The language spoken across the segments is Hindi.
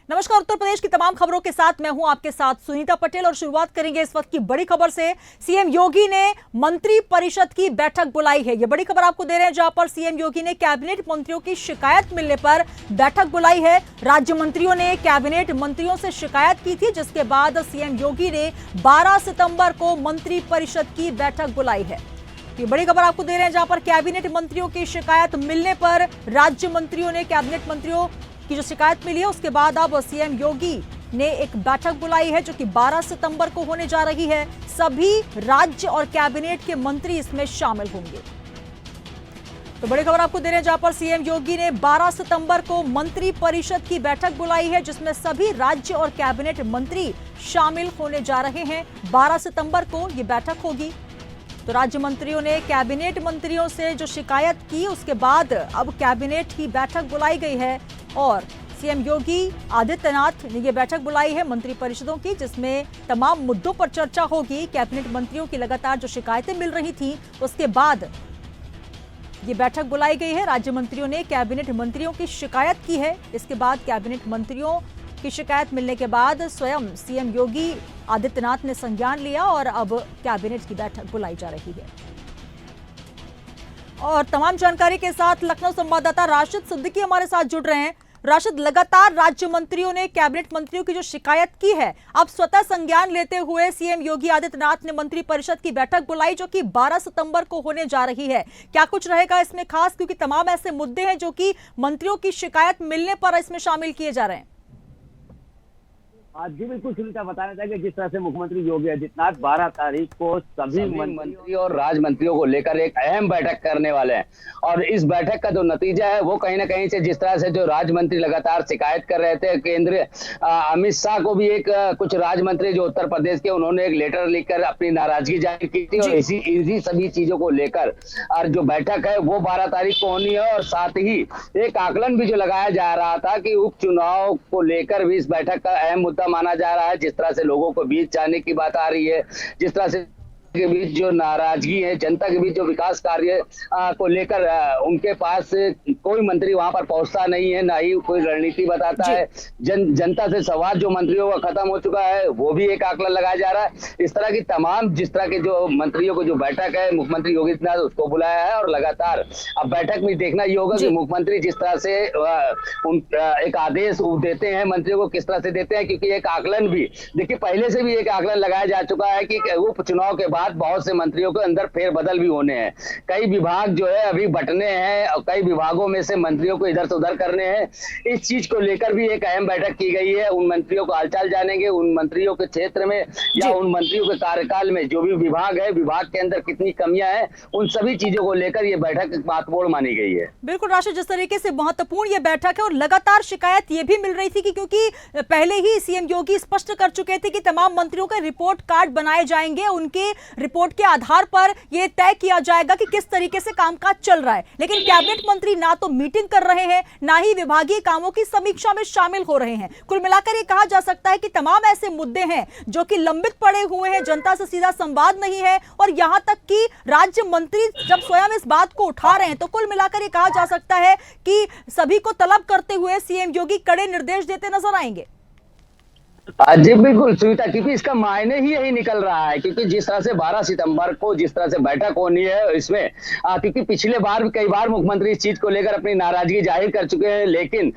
नमस्कार। उत्तर प्रदेश की तमाम खबरों के साथ मैं हूं आपके साथ सुनीता पटेल और शुरुआत करेंगे इस वक्त की बड़ी खबर से। सीएम योगी ने मंत्री परिषद की बैठक बुलाई है। यह बड़ी खबर आपको दे रहे हैं, जहां पर सीएम योगी ने कैबिनेट मंत्रियों की शिकायत मिलने पर बैठक बुलाई है। राज्य मंत्रियों ने कैबिनेट मंत्रियों से शिकायत की थी, जिसके बाद सीएम योगी ने 12 सितंबर को मंत्री परिषद की बैठक बुलाई है। ये बड़ी खबर आपको दे रहे हैं, जहां पर कैबिनेट मंत्रियों की शिकायत मिलने पर राज्य मंत्रियों ने कैबिनेट मंत्रियों की जो शिकायत मिली है उसके बाद अब सीएम योगी ने एक बैठक बुलाई है, जो कि 12 सितंबर को होने जा रही है। सभी राज्य और कैबिनेट के मंत्री इसमें शामिल होंगे। तो बड़ी खबर आपको दे रहे हैं, जहां पर सीएम योगी ने 12 सितंबर को मंत्री परिषद की बैठक बुलाई है, जिसमें सभी राज्य और कैबिनेट मंत्री शामिल होने जा रहे हैं। 12 सितंबर को यह बैठक होगी। तो राज्य मंत्रियों ने कैबिनेट मंत्रियों से जो शिकायत की, उसके बाद अब कैबिनेट की बैठक बुलाई गई है और सीएम योगी आदित्यनाथ ने यह बैठक बुलाई है मंत्री परिषदों की, जिसमें तमाम मुद्दों पर चर्चा होगी। कैबिनेट मंत्रियों की लगातार जो शिकायतें मिल रही थी, उसके बाद ये बैठक बुलाई गई है। राज्य मंत्रियों ने कैबिनेट मंत्रियों की शिकायत की है। इसके बाद कैबिनेट मंत्रियों की शिकायत मिलने के बाद स्वयं सीएम योगी आदित्यनाथ ने संज्ञान लिया और अब कैबिनेट की बैठक बुलाई जा रही है। और तमाम जानकारी के साथ लखनऊ संवाददाता राशिद सिद्दीकी हमारे साथ जुड़ रहे हैं। राशिद, लगातार राज्य मंत्रियों ने कैबिनेट मंत्रियों की जो शिकायत की है, अब स्वतः संज्ञान लेते हुए सीएम योगी आदित्यनाथ ने मंत्री परिषद की बैठक बुलाई, जो कि 12 सितंबर को होने जा रही है। क्या कुछ रहेगा इसमें खास, क्योंकि तमाम ऐसे मुद्दे हैं जो कि मंत्रियों की शिकायत मिलने पर इसमें शामिल किए जा रहे हैं। आज जी बिल्कुल सुनीता बताना चाहिए, जिस तरह से मुख्यमंत्री योगी आदित्यनाथ 12 तारीख को सभी मंत्री और राज्य मंत्रियों को लेकर एक अहम बैठक करने वाले हैं। और इस बैठक का जो नतीजा है वो कहीं ना कहीं से, जिस तरह से जो राज्य मंत्री लगातार शिकायत कर रहे थे, केंद्रीय अमित शाह को भी एक कुछ राज्य मंत्री जो उत्तर प्रदेश के, उन्होंने एक लेटर लिखकर अपनी नाराजगी जाहिर की थी। और इसी सभी चीजों को लेकर और जो बैठक है वो 12 तारीख को होनी है। और साथ ही एक आकलन भी जो लगाया जा रहा था कि उपचुनाव को लेकर भी इस बैठक का अहम मुद्दा माना जा रहा है। जिस तरह से लोगों को बीच जाने की बात आ रही है, जिस तरह से के बीच जो नाराजगी है, जनता के बीच जो विकास कार्य को लेकर उनके पास कोई मंत्री वहां पर पहुंचता नहीं है, ना ही कोई रणनीति बताता है। जनता से संवाद जो मंत्रियों का खत्म हो चुका है, वो भी एक आकलन लगाया जा रहा है। इस तरह की तमाम, जिस तरह के जो मंत्रियों को जो बैठक है, मुख्यमंत्री योगी आदित्यनाथ उसको बुलाया है। और लगातार अब बैठक में देखना ये होगा कि मुख्यमंत्री जिस तरह से एक आदेश देते हैं मंत्रियों को, किस तरह से देते हैं। क्योंकि एक आकलन भी देखिए, पहले से भी एक आकलन लगाया जा चुका है कि उपचुनाव के बाद बहुत से मंत्रियों के अंदर फेरबदल भी होने हैं। कई विभाग जो है अभी बंटने हैं और कई विभागों में से मंत्रियों को इधर से उधर करने हैं। इस चीज को लेकर भी एक अहम बैठक की गई है। उन मंत्रियों को हालचाल जानेंगे, उन मंत्रियों के क्षेत्र में या उन मंत्रियों के कार्यकाल में जो भी विभाग है, विभाग के अंदर कितनी कमियां हैं, उन सभी चीजों को लेकर ये बैठक महत्वपूर्ण मानी गई है। बिल्कुल राशिद, जिस तरीके से महत्वपूर्ण ये बैठक है और लगातार शिकायत ये भी मिल रही थी कि क्योंकि पहले ही सीएम योगी स्पष्ट कर चुके थे कि तमाम मंत्रियों के रिपोर्ट कार्ड बनाए जाएंगे, उनके रिपोर्ट के आधार पर यह तय किया जाएगा कि किस तरीके से कामकाज चल रहा है। लेकिन कैबिनेट मंत्री ना तो मीटिंग कर रहे हैं, ना ही विभागीय कामों की समीक्षा में शामिल हो रहे हैं। कुल मिलाकर ये कहा जा सकता है कि तमाम ऐसे मुद्दे हैं जो कि लंबित पड़े हुए हैं, जनता से सीधा संवाद नहीं है। और यहां तक कि राज्य मंत्री जब स्वयं इस बात को उठा रहे हैं, तो कुल मिलाकर ये कहा जा सकता है कि सभी को तलब करते हुए सीएम योगी कड़े निर्देश देते नजर आएंगे। जी बिल्कुल सुनीता, क्योंकि इसका मायने ही यही निकल रहा है। क्योंकि जिस तरह से 12 सितंबर को जिस तरह से बैठक होनी है, इसमें क्योंकि पिछले बार भी कई बार मुख्यमंत्री इस चीज को लेकर अपनी नाराजगी जाहिर कर चुके हैं। लेकिन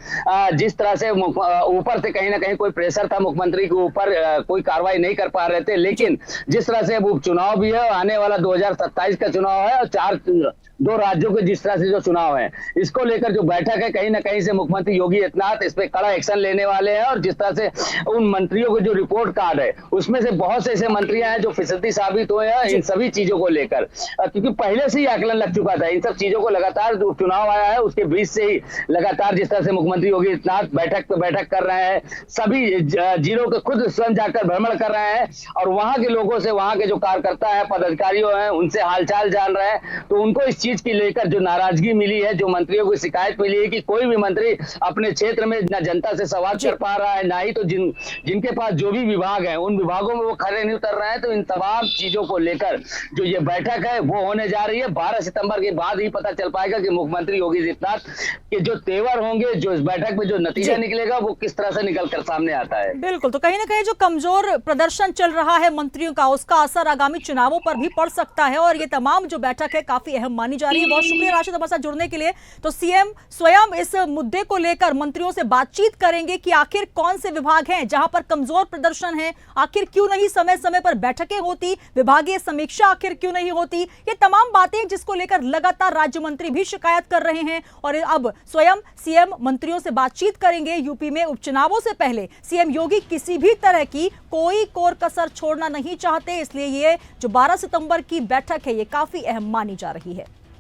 जिस तरह से ऊपर से कहीं ना कहीं कोई प्रेशर था मुख्यमंत्री के ऊपर, कोई कार्रवाई नहीं कर पा रहे थे। लेकिन जिस तरह से अब उपचुनाव भी है, आने वाला 2027 का चुनाव है और 2 राज्यों के जिस तरह से जो चुनाव है, इसको लेकर जो बैठक है, कहीं ना कहीं से मुख्यमंत्री योगी आदित्यनाथ इस पे कड़ा एक्शन लेने वाले हैं। और जिस तरह से उन मंत्रियों के जो रिपोर्ट कार्ड है, उसमें से बहुत से ऐसे मंत्री हैं जो फिसदी साबित हुए हैं इन सभी चीजों को लेकर। क्योंकि पहले से ही आकलन लग चुका था, इन सब चीजों को लगातार जो चुनाव आया है उसके बीच से ही लगातार जिस तरह से मुख्यमंत्री योगी आदित्यनाथ बैठक पे बैठक कर रहे हैं, सभी जिलों के खुद स्वयं जाकर भ्रमण कर रहे हैं और वहां के लोगों से, वहां के जो कार्यकर्ता है, पदाधिकारियों हैं, उनसे हालचाल जान रहे हैं। तो उनको इस चीज की लेकर जो नाराजगी मिली है, जो मंत्रियों को शिकायत मिली है कि कोई भी मंत्री अपने क्षेत्र में न जनता से संवाद कर पा रहा है, ना ही तो जिनके पास जो भी विभाग है उन विभागों में वो खड़े नहीं उतर रहे हैं, तो इन तमाम चीजों को लेकर जो ये बैठक है वो होने जा रही है। 12 सितंबर के बाद ही पता चल पाएगा कि मुख्यमंत्री योगी आदित्यनाथ के जो तेवर होंगे, जो इस बैठक में जो नतीजा निकलेगा वो किस तरह से निकल कर सामने आता है। बिल्कुल, तो कहीं ना कहीं जो कमजोर प्रदर्शन चल रहा है मंत्रियों का, उसका असर आगामी चुनावों पर भी पड़ सकता है और ये तमाम जो बैठक है काफी अहम मानी जा रही है। बहुत शुक्रिया राशिद हमारे साथ जुड़ने के लिए। तो सीएम स्वयं इस मुद्दे को लेकर मंत्रियों से बातचीत करेंगे कि आखिर कौन से विभाग हैं जहां पर कमजोर प्रदर्शन है, आखिर क्यों नहीं समय समय पर बैठकें होती, विभागीय समीक्षा आखिर क्यों नहीं होती, ये तमाम बातें जिसको लेकर लगातार राज्य मंत्री भी शिकायत कर रहे हैं। और अब स्वयं सीएम मंत्रियों से बातचीत करेंगे। यूपी में उपचुनावों से पहले सीएम योगी किसी भी तरह की कोई कोर कसर छोड़ना नहीं चाहते, इसलिए ये जो 12 सितंबर की बैठक है ये काफी अहम मानी जा रही है।